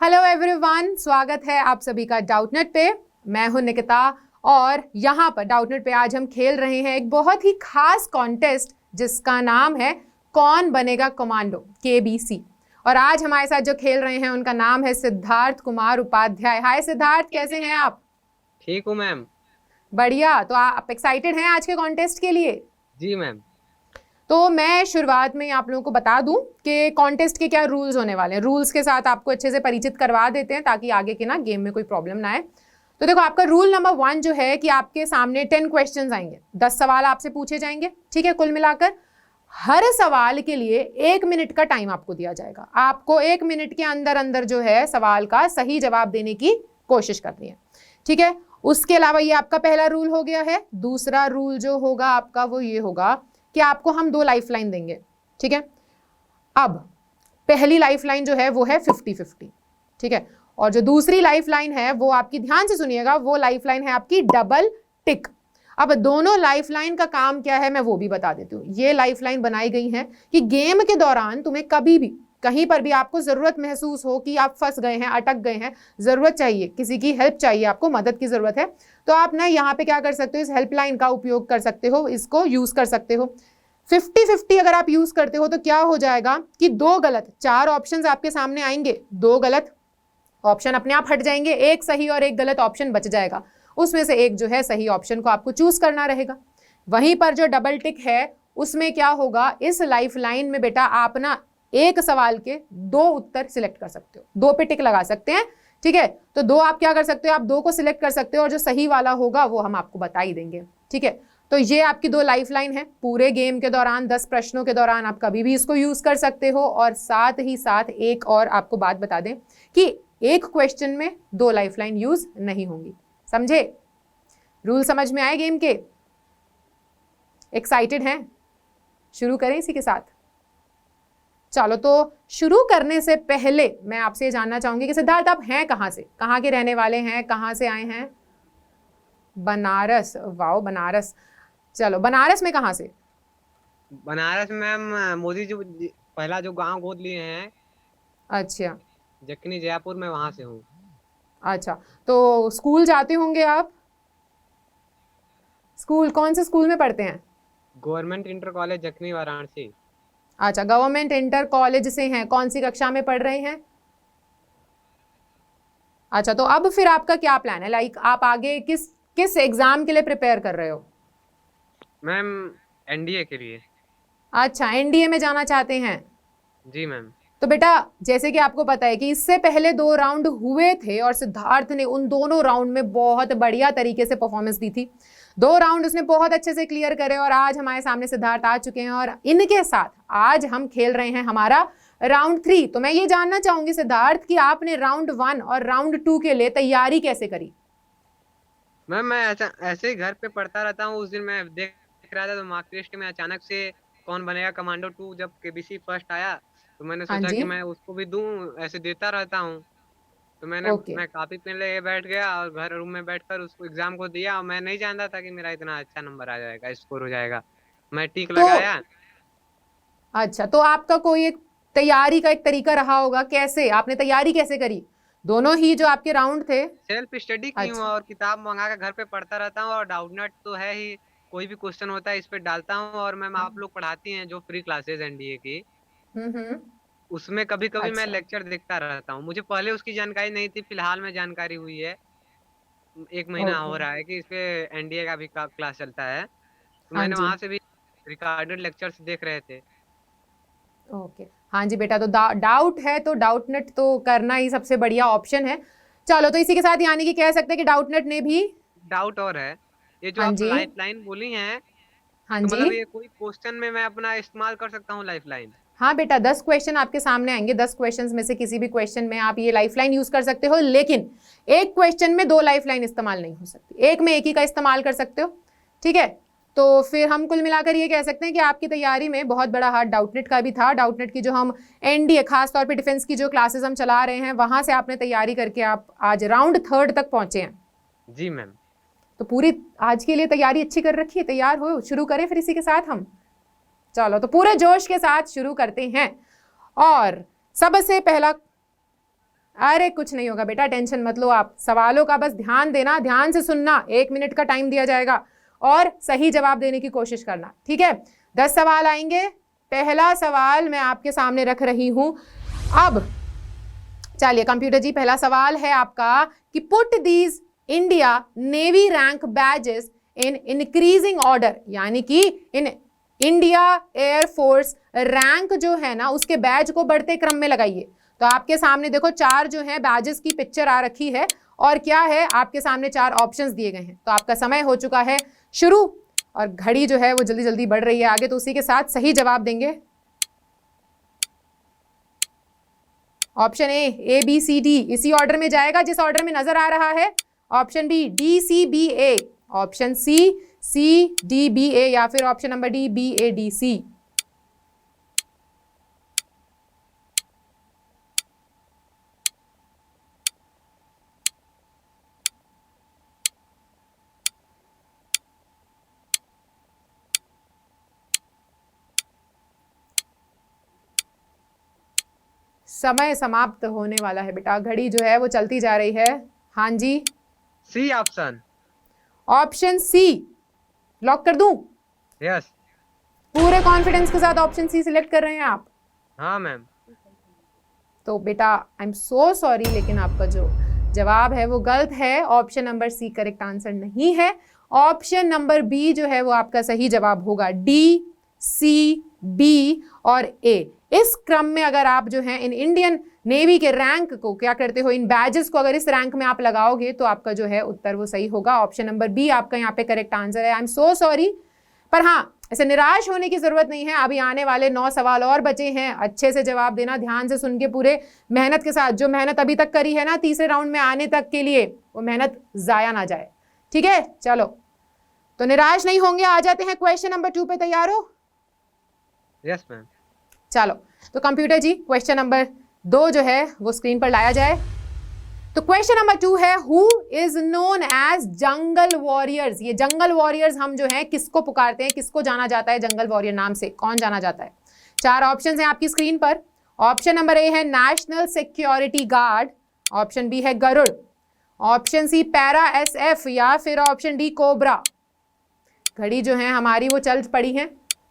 Hello everyone, स्वागत है आप सभी का डाउटनेट पे। मैं हूं निकिता और यहाँ पर डाउटनेट पे आज हम खेल रहे हैं एक बहुत ही खास कॉन्टेस्ट जिसका नाम है कौन बनेगा कमांडो KBC। और आज हमारे साथ जो खेल रहे हैं उनका नाम है सिद्धार्थ कुमार उपाध्याय। हाय सिद्धार्थ, कैसे हैं आप? ठीक हूँ मैम। बढ़िया। तो आप एक्साइटेड हैं आज के कॉन्टेस्ट के लिए? जी मैम। तो मैं शुरुआत में आप लोगों को बता दूं कि कॉन्टेस्ट के क्या रूल्स होने वाले हैं। रूल्स के साथ आपको अच्छे से परिचित करवा देते हैं ताकि आगे के ना गेम में कोई प्रॉब्लम ना आए। तो देखो, आपका रूल नंबर 1 जो है कि आपके सामने 10 क्वेश्चंस आएंगे, 10 सवाल आपसे पूछे जाएंगे, ठीक है। कुल मिलाकर हर सवाल के लिए 1 मिनट का टाइम आपको दिया जाएगा। आपको 1 मिनट के अंदर अंदर जो है सवाल का सही जवाब देने की कोशिश करनी है, ठीक है। उसके अलावा ये आपका पहला रूल हो गया है। दूसरा रूल जो होगा आपका वो ये होगा कि आपको हम 2 लाइफलाइन देंगे, ठीक है। अब पहली लाइफलाइन जो है वो है 50-50, ठीक है। और जो दूसरी लाइफलाइन है वो आपकी, ध्यान से सुनिएगा, वो लाइफलाइन है आपकी डबल टिक। अब दोनों लाइफलाइन का काम क्या है मैं वो भी बता देती हूँ। ये लाइफलाइन बनाई गई है कि गेम के दौरान तुम्हें कभी भी कहीं पर भी आपको जरूरत महसूस हो कि आप फंस गए हैं, अटक गए हैं, जरूरत चाहिए, किसी की हेल्प चाहिए, आपको मदद की जरूरत है, तो आप ना यहाँ पे क्या कर सकते हो, इस हेल्पलाइन का उपयोग कर सकते हो, इसको यूज कर सकते हो। 50-50 अगर आप यूज करते हो तो क्या हो जाएगा कि 2 गलत, 4 ऑप्शंस आपके सामने आएंगे, 2 गलत ऑप्शन अपने आप हट जाएंगे, एक सही और एक गलत ऑप्शन बच जाएगा। उसमें से एक जो है सही ऑप्शन को आपको चूज करना रहेगा। वहीं पर जो डबल टिक है उसमें क्या होगा, इस लाइफ लाइन में बेटा आप ना एक सवाल के 2 उत्तर सिलेक्ट कर सकते हो, 2 पे टिक लगा सकते हैं, ठीक है। तो 2 आप क्या कर सकते हो, आप 2 को सिलेक्ट कर सकते हो और जो सही वाला होगा वो हम आपको बता ही देंगे, ठीक है। तो ये आपकी 2 लाइफलाइन है। पूरे गेम के दौरान 10 प्रश्नों के दौरान आप कभी भी इसको यूज कर सकते हो। और साथ ही साथ एक और आपको बात बता दें कि एक क्वेश्चन में 2 लाइफलाइन यूज नहीं होंगी, समझे? रूल समझ में आए गेम के? एक्साइटेड हैं? शुरू करें इसी के साथ? चलो, तो शुरू करने से पहले मैं आपसे जानना चाहूंगी कि सिद्धार्थ आप हैं कहाँ से, कहाँ के रहने वाले हैं, कहाँ से आए हैं? बनारस, वाओ बनारस। चलो, बनारस में कहाँ से? बनारस मैम, मोदी जो पहला जो गांव गोद लिए हैं, अच्छा जखनी जयपुर में, वहां से हूँ। अच्छा। तो स्कूल जाते होंगे आप? स्कूल कौन से स्कूल में पढ़ते हैं? गवर्नमेंट इंटर कॉलेज जखनी वाराणसी। अच्छा, गवर्नमेंट इंटर कॉलेज से हैं। कौन सी कक्षा में पढ़ रहे हैं? अच्छा, तो अब फिर आपका क्या प्लान है, लाइक आप आगे किस किस एग्जाम के लिए प्रिपेयर कर रहे हो? मैम, एनडीए के लिए। अच्छा, NDA में जाना चाहते हैं। जी मैम। तो बेटा, जैसे कि आपको पता है कि इससे पहले 2 राउंड हुए थे और सिद्धार्थ ने उन दोनों राउंड में बहुत बढ़िया तरीके से परफॉर्मेंस दी थी। 2 राउंड उसने बहुत अच्छे से क्लियर करे और आज हमारे सामने सिद्धार्थ आ चुके हैं और इनके साथ आज हम खेल रहे हैं हमारा राउंड 3। तो मैं ये जानना चाहूंगी सिद्धार्थ कि आपने राउंड 1 और राउंड 2 के लिए तैयारी कैसे करी? मैम, मैं ऐसे ही घर पे पढ़ता रहता हूँ। उस दिन मैं देख रहा था तो मार्क लिस्ट में अचानक से कौन बनेगा कमांडो 2 जब केबीसी फर्स्ट आया, तो मैंने हाँ सोचा कि जी। मैं उसको भी दूं, ऐसे देता रहता हूँ। तो ओके। मैं कॉपी पेन लेके बैठ गया और घर रूम में बैठकर उसको एग्जाम को दिया। और मैं नहीं जानता था कि मेरा इतना अच्छा नंबर आ जाएगा, स्कोर हो जाएगा। मैं टिक तो लगाया। अच्छा, तो आपका कोई एक तैयारी का एक तरीका रहा होगा, कैसे आपने तैयारी कैसे करी दोनों ही जो आपके राउंड थे? सेल्फ स्टडी की हूँ अच्छा। और किताब मंगा कर घर पे पढ़ता रहता हूँ। और डाउटनेट तो है ही, कोई भी क्वेश्चन होता है इस पे डालता हूँ। और मैम, आप लोग पढ़ाती हैं जो फ्री क्लासेस एनडीए की, हम्म। उसमें कभी कभी मैं अच्छा। लेक्चर देखता रहता हूँ। मुझे पहले उसकी जानकारी नहीं थी, फिलहाल में जानकारी हुई है। 1 महीना ओके। हो रहा है कि इस पे एनडीए का भी क्लास चलता है, तो हाँ मैंने जी। वहां से भी रिकॉर्डेड लेक्चर्स देख रहे थे। ओके। हाँ जी बेटा, तो डाउट है तो डाउटनेट तो करना ही सबसे बढ़िया ऑप्शन है। चलो, तो इसी के साथ यानी कि कह सकते हैं कि डाउटनेट ने भी। डाउट और है, ये जो हाँ आप जी। लाइफ लाइन बोली हैं, हाँ तो जी। मतलब ये कोई क्वेश्चन में मैं अपना इस्तेमाल कर सकता हूँ लाइफ लाइन? हाँ बेटा, 10 क्वेश्चन आपके सामने आएंगे, 10 क्वेश्चन में से किसी भी क्वेश्चन में आप ये लाइफलाइन यूज कर सकते हो, लेकिन एक क्वेश्चन में 2 लाइफलाइन इस्तेमाल नहीं हो सकती, एक में एक ही का इस्तेमाल कर सकते हो, ठीक है। तो फिर हम कुल मिलाकर ये कह सकते हैं कि आपकी तैयारी में बहुत बड़ा हाथ डाउटनेट का भी था। डाउटनेट की जो हम NDA खास तौर पे डिफेंस की जो क्लासेस हम चला रहे हैं वहां से आपने तैयारी करके आप आज राउंड 3 तक पहुंचे हैं। जी मैम। तो पूरी आज के लिए तैयारी अच्छी कर रखी है, तैयार हो? शुरू करें फिर इसी के साथ हम। चलो, तो पूरे जोश के साथ शुरू करते हैं। और सबसे पहला अरे कुछ नहीं होगा बेटा, टेंशन मत लो आप। सवालों का बस ध्यान देना, ध्यान से सुनना, 1 मिनट का टाइम दिया जाएगा और सही जवाब देने की कोशिश करना, ठीक है। 10 सवाल आएंगे। पहला सवाल मैं आपके सामने रख रही हूं। अब चलिए कंप्यूटर जी, पहला सवाल है आपका कि put these India navy rank badges in increasing order, यानी कि इन इंडिया एयरफोर्स रैंक जो है ना उसके बैज को बढ़ते क्रम में लगाइए। तो आपके सामने देखो 4 जो है बैजेस की पिक्चर आ रखी है और क्या है आपके सामने 4 ऑप्शंस दिए गए हैं। तो आपका समय हो चुका है शुरू और घड़ी जो है वो जल्दी जल्दी बढ़ रही है आगे, तो उसी के साथ सही जवाब देंगे। Option A B C D इसी ऑर्डर में जाएगा जिस ऑर्डर में नजर आ रहा है। Option B D C B A, option C D B A, या फिर option number D B A D C. समय समाप्त होने वाला है बेटा, घड़ी जो है वो चलती जा रही है। हाँ जी, C option. Option C lock कर दूं? यस। पूरे कॉन्फिडेंस के साथ ऑप्शन सी सिलेक्ट कर रहे हैं आप? हाँ मैम। तो बेटा आई एम सो सॉरी, लेकिन आपका जो जवाब है वो गलत है। Option number C correct answer नहीं है। ऑप्शन नंबर बी जो है वो आपका सही जवाब होगा। डी सी बी और ए, इस क्रम में अगर आप जो है इन इंडियन नेवी के रैंक को क्या करते हो, इन बैजेस को अगर इस रैंक में आप लगाओगे तो आपका जो है उत्तर वो सही होगा। ऑप्शन नंबर बी आपका यहाँ पे करेक्ट आंसर है। आई एम सो सॉरी, पर हाँ ऐसे निराश होने की जरूरत नहीं है। अभी आने वाले 9 सवाल और बचे हैं, अच्छे से जवाब देना, ध्यान से सुन के पूरे मेहनत के साथ। जो मेहनत अभी तक करी है ना तीसरे राउंड में आने तक के लिए, वो मेहनत जाया ना जाए, ठीक है। चलो तो निराश नहीं होंगे, आ जाते हैं क्वेश्चन नंबर 2 पे। तैयार हो? Yes ma'am. चलो तो कंप्यूटर जी क्वेश्चन नंबर 2 जो है वो स्क्रीन पर लाया जाए। तो क्वेश्चन नंबर 2 है, who is known as jungle warriors. ये जंगल वॉरियर्स हम जो है किसको पुकारते हैं, किसको जाना जाता है जंगल वॉरियर नाम से, कौन जाना जाता है? 4 ऑप्शन हैं आपकी स्क्रीन पर। ऑप्शन नंबर ए है national security guard, option B है Garud, option C para SF, या फिर ऑप्शन डी कोबरा। घड़ी जो है हमारी वो चल पड़ी है,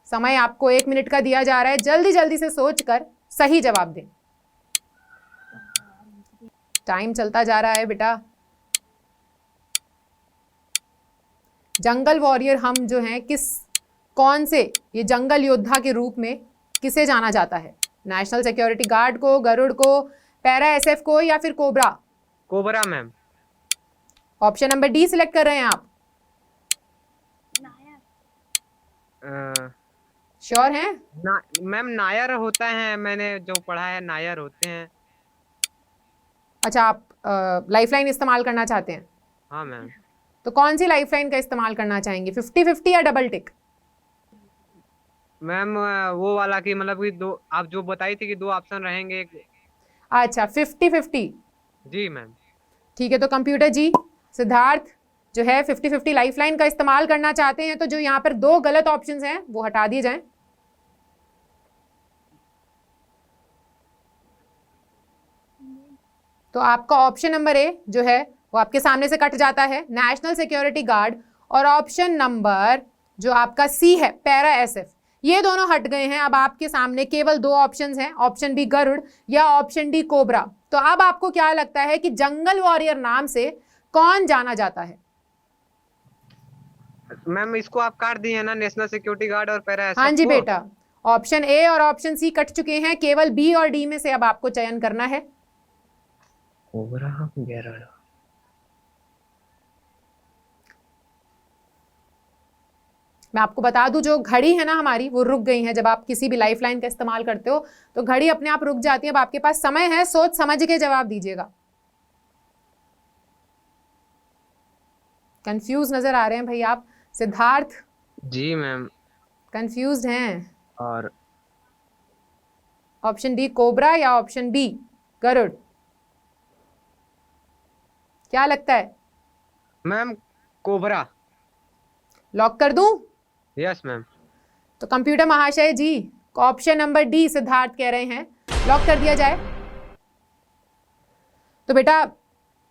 समय आपको 1 मिनट का दिया जा रहा है, जल्दी जल्दी से सोचकर सही जवाब दें। टाइम चलता जा रहा है बेटा। जंगल वॉरियर हम जो हैं कौन से ये जंगल योद्धा के रूप में किसे जाना जाता है? नेशनल सिक्योरिटी गार्ड को, गरुड़ को, पैरा SF को, या फिर cobra? Cobra ma'am. Option number D select कर रहे हैं आप? श्योर हैं? मैम नायर होता है, मैंने जो पढ़ा है नायर होते हैं। अच्छा, आप लाइफलाइन इस्तेमाल करना चाहते हैं? हाँ मैम। तो कौन सी लाइफलाइन का इस्तेमाल करना चाहेंगे, 50-50 या डबल टिक? मैम वो वाला कि मतलब कि 2 आप जो बताई थी कि 2 ऑप्शन रहेंगे। अच्छा 50-50। जी मैम। ठीक है, तो कंप्यूटर जी सिद्धार्थ जो है 50-50 लाइफलाइन का इस्तेमाल करना चाहते हैं, तो जो यहाँ पर 2 गलत ऑप्शंस हैं वो हटा दिए जाएं। तो आपका ऑप्शन नंबर ए जो है वो आपके सामने से कट जाता है, नेशनल सिक्योरिटी गार्ड, और ऑप्शन नंबर जो आपका सी है पैरा SF, ये दोनों हट गए हैं। अब आपके सामने केवल 2 ऑप्शंस हैं, ऑप्शन बी गरुड़ या ऑप्शन डी कोबरा। तो अब आपको क्या लगता है कि जंगल वॉरियर नाम से कौन जाना जाता है? मैम इसको आप काट दिए ना, नेशनल सिक्योरिटी गार्ड और पैरा SF। हाँ जी बेटा, ऑप्शन ए और ऑप्शन सी कट चुके हैं, केवल बी और डी में से अब आपको चयन करना है। कोबरा गरुड़। मैं आपको बता दूं, जो घड़ी है ना हमारी वो रुक गई है। जब आप किसी भी लाइफलाइन का इस्तेमाल करते हो तो घड़ी अपने आप रुक जाती है। अब आपके पास समय है, सोच समझ के जवाब दीजिएगा। कंफ्यूज नजर आ रहे हैं भाई आप? सिद्धार्थ जी मैम। कंफ्यूज्ड हैं? और ऑप्शन डी कोबरा या ऑप्शन बी गरुड़, क्या लगता है? Ma'am cobra. लॉक कर दूं? Yes ma'am. तो कंप्यूटर महाशय जी ऑप्शन नंबर डी सिद्धार्थ कह रहे हैं, लॉक कर दिया जाए। तो बेटा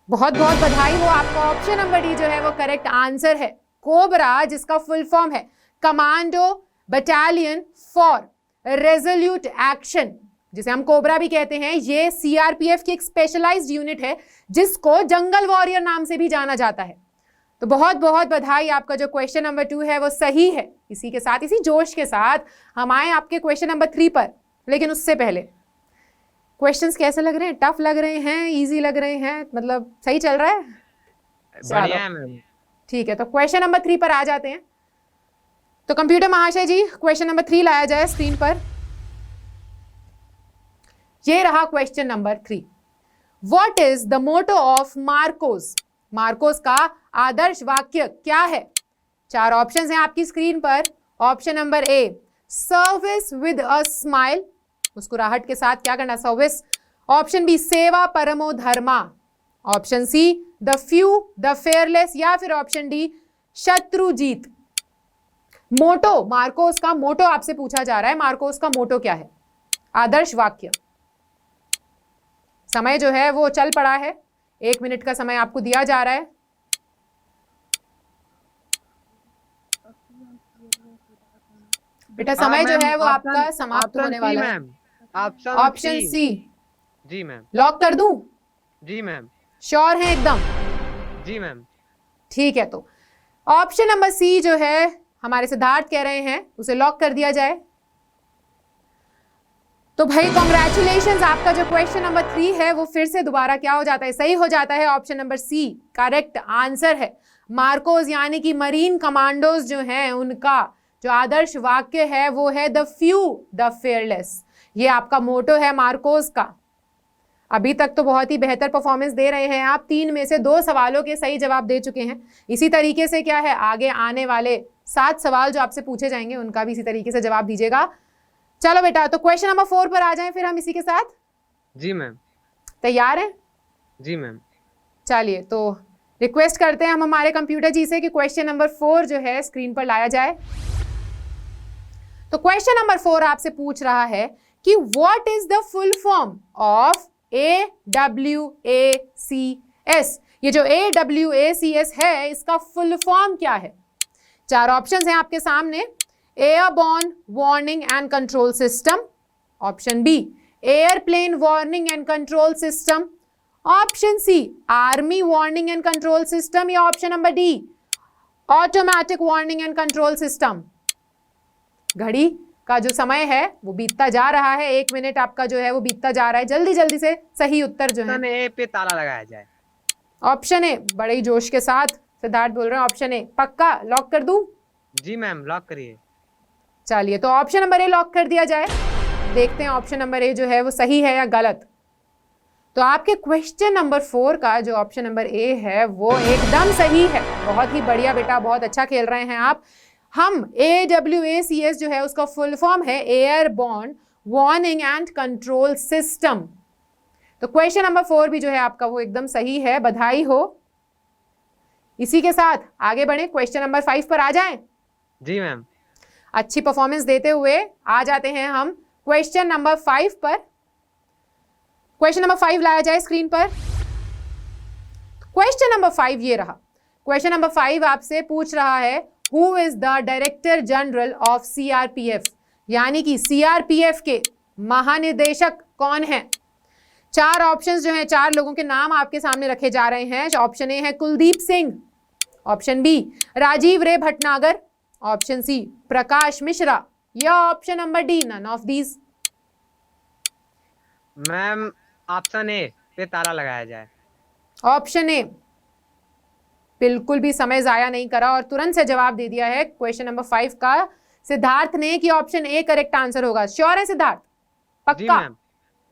बहुत बहुत बधाई हो, आपका ऑप्शन नंबर डी जो है वो करेक्ट आंसर है। कोबरा, जिसका फुल फॉर्म है commando battalion for resolute action, जिसे हम कोबरा भी कहते हैं, ये सीआरपीएफ की एक स्पेशलाइज्ड यूनिट है जिसको जंगल वॉरियर नाम से भी जाना जाता है। तो बहुत बहुत बधाई, आपका जो क्वेश्चन नंबर 2 है वो सही है। इसी के साथ, इसी जोश के साथ हम आए आपके क्वेश्चन नंबर 3 पर, लेकिन उससे पहले क्वेश्चंस कैसे लग रहे हैं? टफ लग रहे हैं, इजी लग रहे हैं, मतलब सही चल रहा है? बढ़िया है मैम। ठीक है, तो क्वेश्चन नंबर 3 पर आ जाते हैं। तो कंप्यूटर महाशय जी, क्वेश्चन नंबर 3 लाया जाए स्क्रीन पर। ये रहा question number 3। What is the motto of MARCOS? MARCOS का आदर्श वाक्य क्या है? 4 ऑप्शंस हैं आपकी स्क्रीन पर। Option number A, service with a smile, मुस्कुराहट के साथ क्या करना? सर्विस। ऑप्शन बी, सेवा परमो धर्मा। Option C, the few the fearless, या फिर ऑप्शन डी, शत्रु जीत। मोटो, मार्कोस का मोटो आपसे पूछा जा रहा है, मार्कोस का मोटो क्या है? आदर्श वाक्य। समय जो है वो चल पड़ा है, 1 मिनट का समय आपको दिया जा रहा है। बेटा समय जो है वो आपका समाप्त होने वाला है। Option C. जी मैम। लॉक कर दूं? जी मैम। श्योर है एकदम? जी मैम। ठीक है, तो ऑप्शन नंबर सी जो है हमारे सिद्धार्थ कह रहे हैं, उसे लॉक कर दिया जाए। तो भाई कॉन्ग्रेचुलेशंस, आपका जो क्वेश्चन नंबर 3 है वो फिर से दोबारा क्या हो जाता है? सही हो जाता है। Option number C correct answer है। मार्कोस यानी कि मरीन कमांडोज जो हैं, उनका जो आदर्श वाक्य है वो है द फ्यू द फेयरलेस। ये आपका मोटो है मार्कोस का। अभी तक तो बहुत ही बेहतर परफॉर्मेंस दे रहे हैं आप, 3 में से 2 सवालों के सही जवाब दे चुके हैं। इसी तरीके से क्या है, आगे आने वाले 7 सवाल जो आपसे पूछे जाएंगे उनका भी इसी तरीके से जवाब दीजिएगा। चलो बेटा, तो क्वेश्चन नंबर 4 पर आ जाएं फिर हम इसी के साथ। जी मैम। तैयार हैं? जी मैम। चलिए, तो रिक्वेस्ट करते हैं हम हमारे कंप्यूटर जी से कि क्वेश्चन नंबर 4 जो है स्क्रीन पर लाया जाए। तो क्वेश्चन नंबर 4 आपसे पूछ रहा है कि what is the full form of AWACS? ये जो AWACS है, इसका फुल फॉर्म क्या है? 4 ऑप्शंस हैं आपके सामने। Airborne warning and control system, option B airplane warning and control system, option C army warning and control system, या option number D automatic warning and control system. घड़ी का जो समय है वो बीतता जा रहा है, 1 मिनट आपका जो है वो बीतता जा रहा है। जल्दी जल्दी से सही उत्तर जो है ए पे ताला लगाया जाए। ऑप्शन ए, बड़े ही जोश के साथ सिद्धार्थ बोल रहे हैं ऑप्शन ए। पक्का लॉक कर दूं? जी मैम, लॉक करिए। चलिए, तो ऑप्शन नंबर ए लॉक कर दिया जाए। देखते हैं ऑप्शन नंबर ए जो है वो सही है या गलत। तो आपके क्वेश्चन नंबर 4 का जो ऑप्शन नंबर ए है वो एकदम सही है। बहुत ही बढ़िया बेटा, बहुत अच्छा खेल रहे हैं आप। हम AWACS जो है उसका फुल फॉर्म है airborne warning and control system. तो क्वेश्चन नंबर 4 भी जो है आपका वो एकदम सही है, बधाई हो। इसी के साथ आगे बढ़े, क्वेश्चन नंबर 5 पर आ जाएं। जी मैम। अच्छी परफॉर्मेंस देते हुए आ जाते हैं हम क्वेश्चन नंबर 5 पर। क्वेश्चन नंबर 5 लाया जाए स्क्रीन पर। क्वेश्चन नंबर 5 ये रहा। क्वेश्चन नंबर 5 आपसे पूछ रहा है who is the director general of CRPF, यानी कि CRPF के महानिदेशक कौन हैं? 4 ऑप्शंस जो हैं, 4 लोगों के नाम आपके सामने रखे जा रहे हैं। ऑप्शन ए है Kuldeep Singh, option B Rajiv Ray Bhatnagar, option C Prakash Mishra, या option number D none of these. Ma'am option A पे ताला लगाया जाए। ऑप्शन ए, बिल्कुल भी समय जाया नहीं करा और तुरंत से जवाब दे दिया है क्वेश्चन नंबर 5 का सिद्धार्थ ने कि ऑप्शन ए करेक्ट आंसर होगा। श्योर है सिद्धार्थ? पक्का?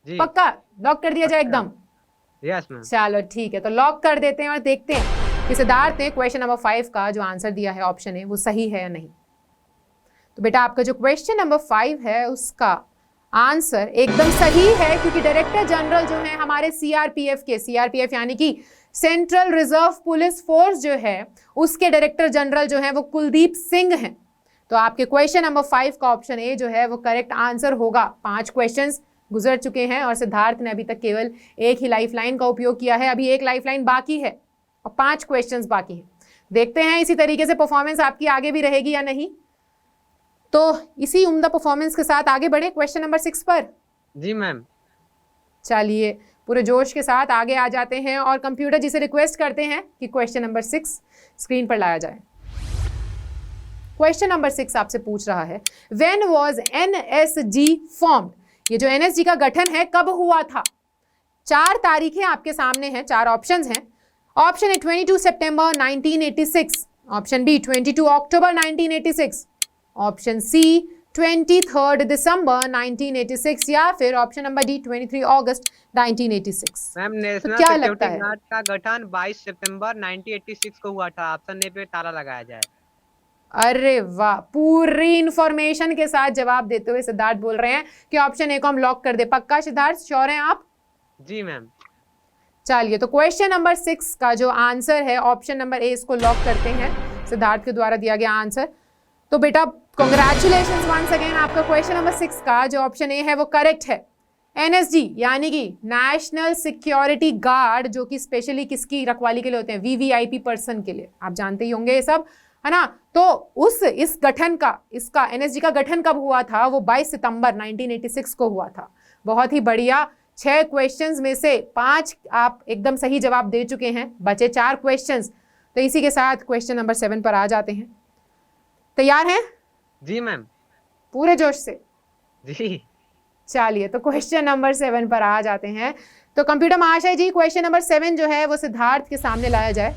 जी। पक्का लॉक कर दिया जाए एकदम? Yes ma'am. चलो ठीक है, तो लॉक कर देते हैं और देखते हैं कि सिद्धार्थ ने क्वेश्चन नंबर 5 का जो आंसर दिया है ऑप्शन ए वो सही है या नहीं। तो बेटा आपका जो क्वेश्चन नंबर 5 है उसका आंसर एकदम सही है, क्योंकि डायरेक्टर जनरल जो है हमारे CRPF के, CRPF यानी कि सेंट्रल रिजर्व पुलिस फोर्स जो है उसके डायरेक्टर जनरल जो है वो कुलदीप सिंह हैं। तो आपके क्वेश्चन नंबर 5 का ऑप्शन ए जो है वो करेक्ट आंसर होगा। 5 क्वेश्चंस गुजर चुके हैं और सिद्धार्थ ने अभी तक केवल एक ही लाइफलाइन का उपयोग किया है। अभी एक लाइफलाइन बाकी है और 5 क्वेश्चंस बाकी हैं। देखते हैं इसी तरीके से परफॉर्मेंस आपकी आगे भी रहेगी या नहीं। तो इसी उम्दा परफॉर्मेंस के साथ आगे बढ़े क्वेश्चन नंबर 6 पर। जी मैम। चलिए पूरे जोश के साथ आगे आ जाते हैं और कंप्यूटर जी से रिक्वेस्ट करते हैं कि क्वेश्चन नंबर 6 स्क्रीन पर लाया जाए। क्वेश्चन नंबर 6 आपसे पूछ रहा है, व्हेन वाज एनएसजी फॉर्म्ड? ये जो एनएसजी का गठन है कब हुआ था? 4 तारीखें आपके सामने हैं, 4 ऑप्शंस हैं। ऑप्शन ए 22 सितंबर 1986, ऑप्शन बी 22 अक्टूबर 1986, ऑप्शन सी 23 दिसंबर 1986 या फिर ऑप्शन नंबर डी 23 अगस्त 1986। मैम तो नेशनल क्या सिक्योरिटी लगता है? गार्ड का गठन 22 सितंबर 1986 को हुआ था। ऑप्शन ए पे ताला लगाया जाए। अरे वाह, पूरी इंफॉर्मेशन के साथ जवाब देते हुए सिद्धार्थ बोल रहे हैं कि ऑप्शन ए को हम लॉक कर दे। पक्का सिद्धार्थ, श्योर हैं आप? जी मैम। चलिए तो क्वेश्चन नंबर 6 का जो आंसर है ऑप्शन नंबर ए, इसको लॉक करते हैं, सिद्धार्थ के द्वारा दिया गया आंसर। तो बेटा कॉन्ग्रेचुलेशंस वंस अगेन, आपका क्वेश्चन नंबर 6 का जो ऑप्शन ए है वो करेक्ट है। एनएसजी यानी कि नेशनल सिक्योरिटी गार्ड, जो कि स्पेशली किसकी रखवाली के लिए होते हैं? वीवीआईपी पर्सन के लिए। आप जानते ही होंगे ये सब, है ना। तो इस गठन का, इसका एनएसजी का गठन कब हुआ था? वो 22 सितंबर 1986 को हुआ था। बहुत ही बढ़िया। 6 क्वेश्चंस में से 5 आप एकदम सही जवाब दे चुके हैं, बचे 4 क्वेश्चंस। तो इसी के साथ क्वेश्चन नंबर 7 पर आ जाते हैं। तैयार हैं? जी मैम। पूरे जोश से? जी। चलिए तो क्वेश्चन नंबर 7 पर आ जाते हैं। तो कंप्यूटर महाशय जी, क्वेश्चन नंबर 7 जो है वो सिद्धार्थ के सामने लाया जाए।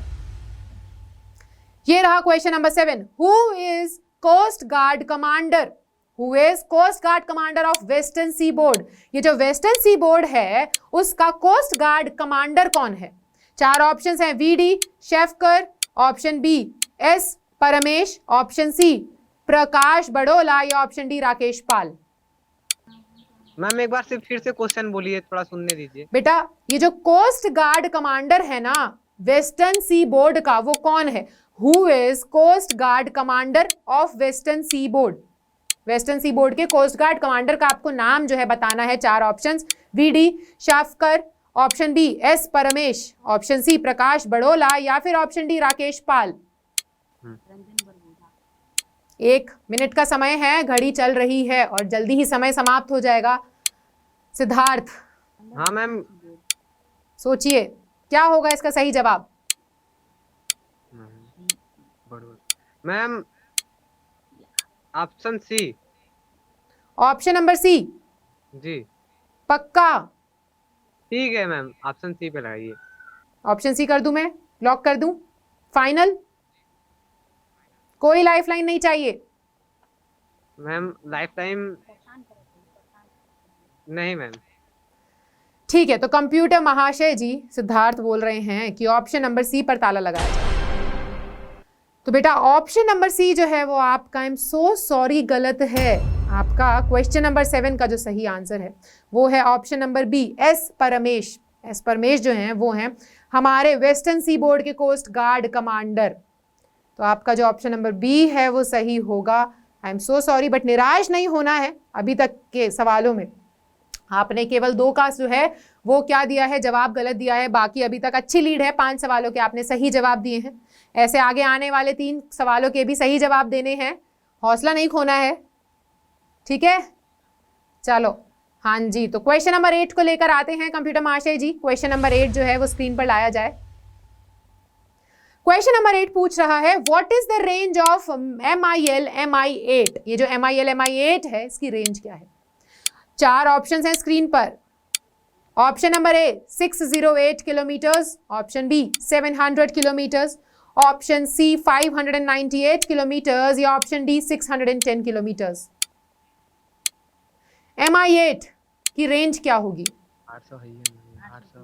ये रहा question number 7। Who is coast guard commander? Who is coast guard commander of western C board? ये जो वेस्टर्न सी बोर्ड है उसका कोस्ट गार्ड कमांडर कौन है? 4 ऑप्शंस हैं, V D Shefkar, option B S Paramesh, option C Prakash Badola या option D Rakesh Pal. Ma'am एक बार फिर से क्वेश्चन बोलिए, थोड़ा सुनने दीजिए। बेटा ये जो कोस्ट गार्ड कमांडर है ना वेस्टर्न सी बोर्ड का, वो कौन है? Who is coast guard commander of western C board? Western C board के कोस्ट गार्ड कमांडर का आपको नाम जो है बताना है। 4 options, V D Shafkar, option B S Paramesh, option C Prakash Badola या फिर option D Rakesh Pal. 1 minute का समय है, घड़ी चल रही है और जल्दी ही समय समाप्त हो जाएगा। सिद्धार्थ, हाँ मैम। सोचिए क्या होगा इसका सही जवाब? Ma'am option C. Option number C? जी। पक्का? ठीक है मैम, ऑप्शन सी पे लगाइए। ऑप्शन सी कर दूं मैं? लॉक कर दूं? फाइनल? कोई लाइफलाइन नहीं चाहिए? मैम लाइफ टाइम नहीं मैम। ठीक है, तो कंप्यूटर महाशय जी सिद्धार्थ बोल रहे हैं कि ऑप्शन नंबर सी पर ताला लगाया जाए। तो बेटा ऑप्शन नंबर सी जो है वो आपका, आई एम सो सॉरी, गलत है। आपका क्वेश्चन नंबर 7 का जो सही आंसर है वो है option number B S Paramesh. S Paramesh जो हैं वो हैं हमारे वेस्टर्न सी बोर्ड के कोस्ट गार्ड कमांडर। तो आपका जो ऑप्शन नंबर बी है वो सही होगा। I am so sorry, but निराश नहीं होना है। अभी तक के सवालों में आपने केवल 2 का जो है वो क्या दिया है, जवाब गलत दिया है। बाकी अभी तक अच्छी लीड है, 5 सवालों के आपने सही जवाब दिए हैं। ऐसे आगे आने वाले 3 सवालों के भी सही जवाब देने हैं, हौसला नहीं खोना है, ठीक है। चलो हाँ जी, तो क्वेश्चन नंबर 8 को लेकर आते हैं कंप्यूटर महाशय जी। क्वेश्चन नंबर 8 जो है वो स्क्रीन पर लाया जाए। क्वेश्चन नंबर 8 पूछ रहा है, what is the range of MIL MI8? ये जो MIL MI8 है इसकी रेंज क्या है? 4 ऑप्शंस हैं स्क्रीन पर। Option number A 608 kilometres, option B 700 kilometres, option C 598 kilometres या ऑप्शन डी 610 किलोमीटर्स। MI8 की रेंज क्या होगी? 800 है ये, 800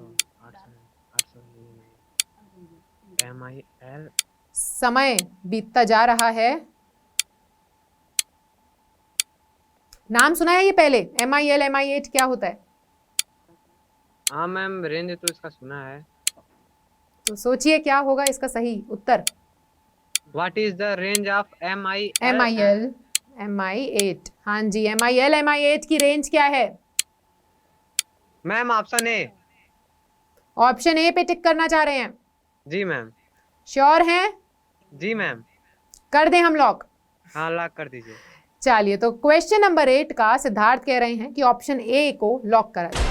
MIL। समय बीतता जा रहा है। नाम सुना है ये पहले? MIL MI8 क्या होता है? हाँ मैम, रेंज तो इसका सुना है। तो सोचिए क्या होगा इसका सही उत्तर। What is the range of MIL MI8? हाँ जी, MIL MI8 की रेंज क्या है? Ma'am option A. Option A पे टिक करना चाह रहे हैं? जी मैम। श्योर हैं? जी मैम। कर दें हम लॉक? हाँ लॉक कर दीजिए। चलिए, तो क्वेश्चन नंबर 8 का सिद्धार्थ कह रहे हैं कि ऑप्शन ए को लॉक करा जाए।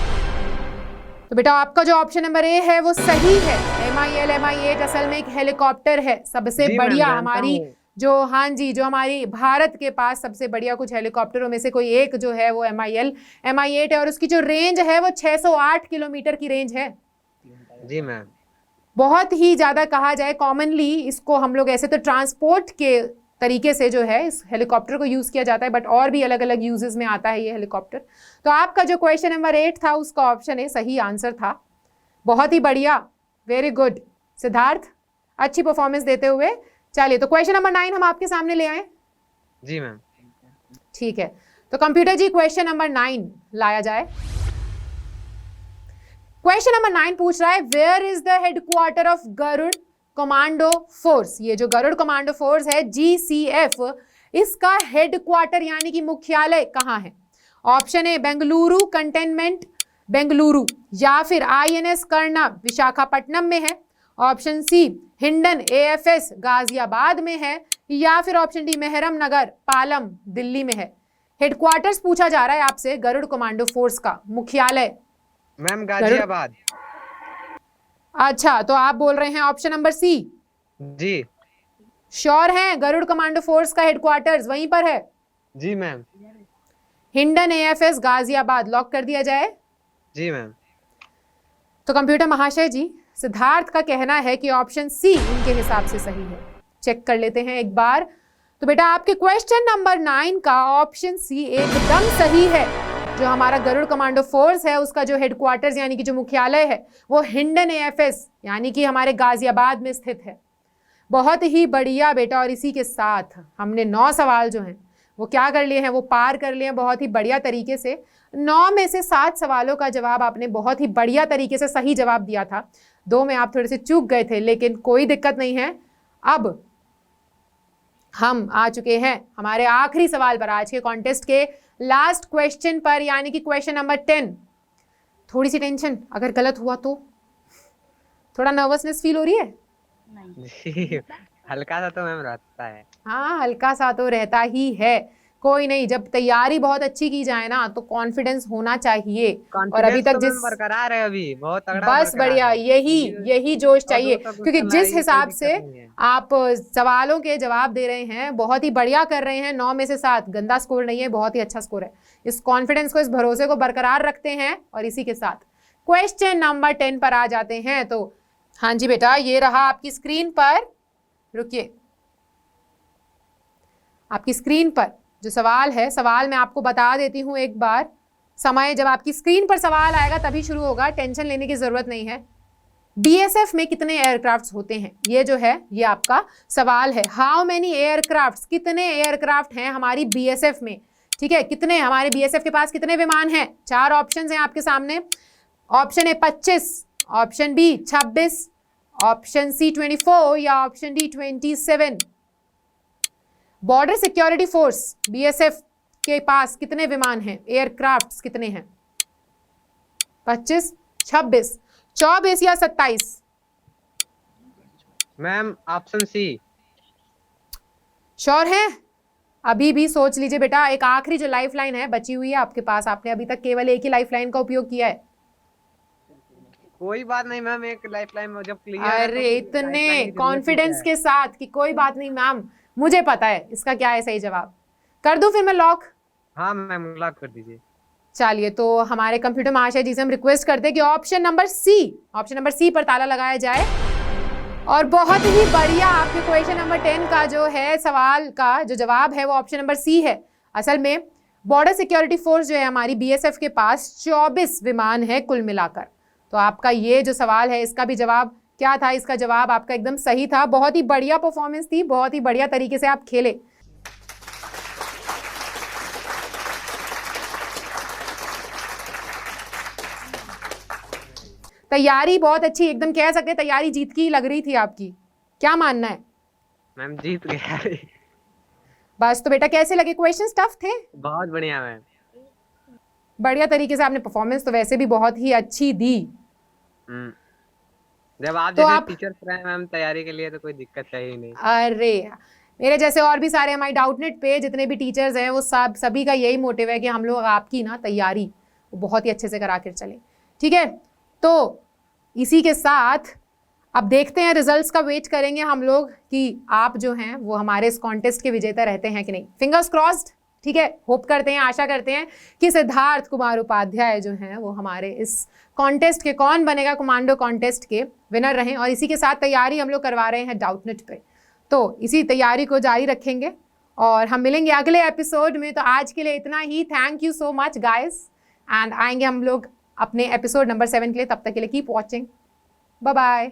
तो बेटा आपका जो ऑप्शन नंबर ए है वो सही है। MIL-MI8 असल में एक हेलीकॉप्टर है, सबसे जी मैम, बढ़िया जानता हमारी हूँ। जो, हाँ जी, जो हमारी भारत के पास सबसे बढ़िया कुछ हेलीकॉप्टरों में से कोई एक जो है वो MIL-MI8 है, और उसकी जो रेंज है वो 608 किलोमीटर की रेंज है। जी मैम। बहुत ही ज्यादा कहा जाए, कॉमनली इसको हम लोग ऐसे तो ट्रांसपोर्ट के तरीके से जो है इस हेलीकॉप्टर को यूज किया जाता है, बट और भी अलग अलग यूजेस में आता है ये हेलीकॉप्टर। तो आपका जो क्वेश्चन नंबर 8 था उसका ऑप्शन ए सही आंसर था। बहुत ही बढ़िया, वेरी गुड सिद्धार्थ, अच्छी परफॉर्मेंस देते हुए। चलिए, तो क्वेश्चन नंबर 9 हम आपके सामने ले आए। जी मैम। ठीक है, तो कंप्यूटर जी क्वेश्चन नंबर 9 लाया जाए। क्वेश्चन नंबर 9 पूछ रहा है, where is the headquarter of Garud commando force. ये जो गरुड़ कमांडो फोर्स है GCF, इसका हेडक्वार्टर यानी कि मुख्यालय कहाँ है? Option A Bengaluru cantonment Bengaluru, या फिर INS कर्णा विशाखापट्टनम में है, option C Hindan AFS Ghaziabad में है, या फिर ऑप्शन डी मेहरम नगर पालम दिल्ली में है। हेडक्वार्टर्स पूछा जा रहा है आपसे गरुड़ कमांडो फोर्स का मुख्यालय। मैम गाजियाबाद। अच्छा, तो आप बोल रहे हैं ऑप्शन नंबर सी? जी। श्योर हैं गरुड़ कमांडो फोर्स का हेडक्वार्टर्स वहीं पर है? जी ma'am. Hindan AFS Ghaziabad, lock कर दिया जाए? जी मैम। तो कंप्यूटर महाशय जी, सिद्धार्थ का कहना है कि ऑप्शन सी उनके हिसाब से सही है। चेक कर लेते हैं एक बार। तो बेटा आपके क्वेश्चन नंबर 9 का ऑप्शन सी एकदम सही है। जो हमारा गरुड़ कमांडो फोर्स है उसका जो हेडक्वार्टर्स यानी कि जो मुख्यालय है वो हिंडन AFS यानी कि हमारे गाजियाबाद में स्थित है। बहुत ही बढ़िया बेटा, और इसी के साथ हमने 9 सवाल जो हैं वो क्या कर लिए हैं, वो पार कर लिए हैं बहुत ही बढ़िया तरीके से। 9 में से 7 सवालों का जवाब आपने बहुत ही बढ़िया तरीके से सही जवाब दिया था। 2 में आप थोड़े से चूक गए थे, लेकिन कोई दिक्कत नहीं है। अब हम आ चुके हैं हमारे आखिरी सवाल पर, आज के कॉन्टेस्ट के लास्ट क्वेश्चन पर, यानी कि क्वेश्चन नंबर 10। थोड़ी सी टेंशन, अगर गलत हुआ तो थोड़ा नर्वसनेस फील हो रही है? जी, हल्का सा तो मैम रहता है। हाँ, हल्का सा तो रहता ही है, कोई नहीं। जब तैयारी बहुत अच्छी की जाए ना तो कॉन्फिडेंस होना चाहिए। और अभी तक तो जिस मैम बरकरार है, अभी बहुत तगड़ा बस बरकरार बढ़िया, है। यही जोश और चाहिए, दूर तक क्योंकि चल रहा है, जिस ये कोई हिसाब दिक्कत से नहीं है। आप सवालों के जवाब दे रहे हैं बहुत ही बढ़िया कर रहे हैं। 9 में से 7 गंदा स्कोर नहीं है, बहुत ही अच्छा स्कोर है। इस कॉन्फिडेंस को, इस भरोसे को बरकरार रखते हैं, और इसी के साथ क्वेश्चन नंबर 10 पर आ जाते हैं। तो हाँ जी बेटा, ये रहा आपकी स्क्रीन पर, रुकिए, आपकी स्क्रीन पर जो सवाल है, सवाल मैं आपको बता देती हूँ एक बार। समय जब आपकी स्क्रीन पर सवाल आएगा तभी शुरू होगा, टेंशन लेने की जरूरत नहीं है। BSF में कितने एयरक्राफ्ट्स होते हैं, ये जो है ये आपका सवाल है। हाउ मेनी एयरक्राफ्ट्स, कितने एयरक्राफ्ट हैं हमारी BSF में, ठीक है, कितने हमारे BSF के पास कितने विमान हैं? 4 ऑप्शंस हैं आपके सामने। Option A 25, option B 26, option C 24, या option D 27। Border security force BSF के पास कितने विमान हैं, एयरक्राफ्ट्स कितने हैं? 25, 26, 24 या 27? मैम ऑप्शन सी। श्योर है? अभी भी सोच लीजिए बेटा, एक आखिरी जो लाइफ लाइन है बची हुई है आपके पास, आपने अभी तक केवल एक ही लाइफ लाइन का उपयोग किया है। कोई बात नहीं मैम, एक लाइफ लाइन में जब क्लियर अरे इतने कॉन्फिडेंस के साथ कि कोई बात नहीं मैम, मुझे पता है इसका क्या है सही जवाब। कर दूं फिर मैं लॉक? हाँ मैम लॉक कर दीजिए। चलिए, तो हमारे कंप्यूटर महाशय जी से हम रिक्वेस्ट करते हैं कि ऑप्शन नंबर सी पर ताला लगाया जाए। और बहुत ही बढ़िया, आपके क्वेश्चन नंबर 10 का जो है सवाल का जो जवाब है वो ऑप्शन नंबर सी है। असल में बॉर्डर सिक्योरिटी फोर्स जो है हमारी BSF के पास 24 विमान है कुल मिलाकर। तो आपका ये जो सवाल है इसका भी जवाब क्या था? इसका जवाब आपका एकदम सही था। बहुत ही बढ़िया परफॉर्मेंस थी, बहुत ही बढ़िया तरीके से आप खेले। तैयारी बहुत अच्छी, एकदम कह सकते हैं तैयारी जीत की लग रही थी आपकी। क्या मानना है? मैम जीत गया। बस, तो बेटा कैसे लगे क्वेश्चंस? टफ थे? बहुत बढ़िया मैम। बढ़िया तरीके से आपने परफॉर्मेंस तो वैसे भी बहुत ही अच्छी दी। हम्म, जब आप तो जैसे आप टीचर्स रहे मैम तैयारी के लिए तो कोई दिक्कत है ही नहीं। अरे मेरे जैसे और भी सारे हमारे डाउटनेट पे जितने भी टीचर्स हैं वो सभी का यही मोटिव है कि हम लोग आपकी ना तैयारी वो बहुत ही अच्छे से करा कर चलें। ठीक है, तो इसी के साथ अब देखते हैं, रिजल्ट्स का वेट करेंगे हम लोग कि आप जो हैं वो हमारे इस कॉन्टेस्ट के विजेता रहते हैं कि नहीं। Fingers crossed. ठीक है, होप करते हैं, आशा करते हैं कि सिद्धार्थ कुमार उपाध्याय जो हैं वो हमारे इस कॉन्टेस्ट के कौन बनेगा कमांडो कॉन्टेस्ट के विनर रहें। और इसी के साथ तैयारी हम लोग करवा रहे हैं डाउटनेट पे, तो इसी तैयारी को जारी रखेंगे और हम मिलेंगे अगले एपिसोड में। तो आज के लिए इतना ही। Thank you so much guys, and आएंगे हम लोग अपने एपिसोड नंबर 7 के लिए। तब तक के लिए कीप वॉचिंग, बाय बाय।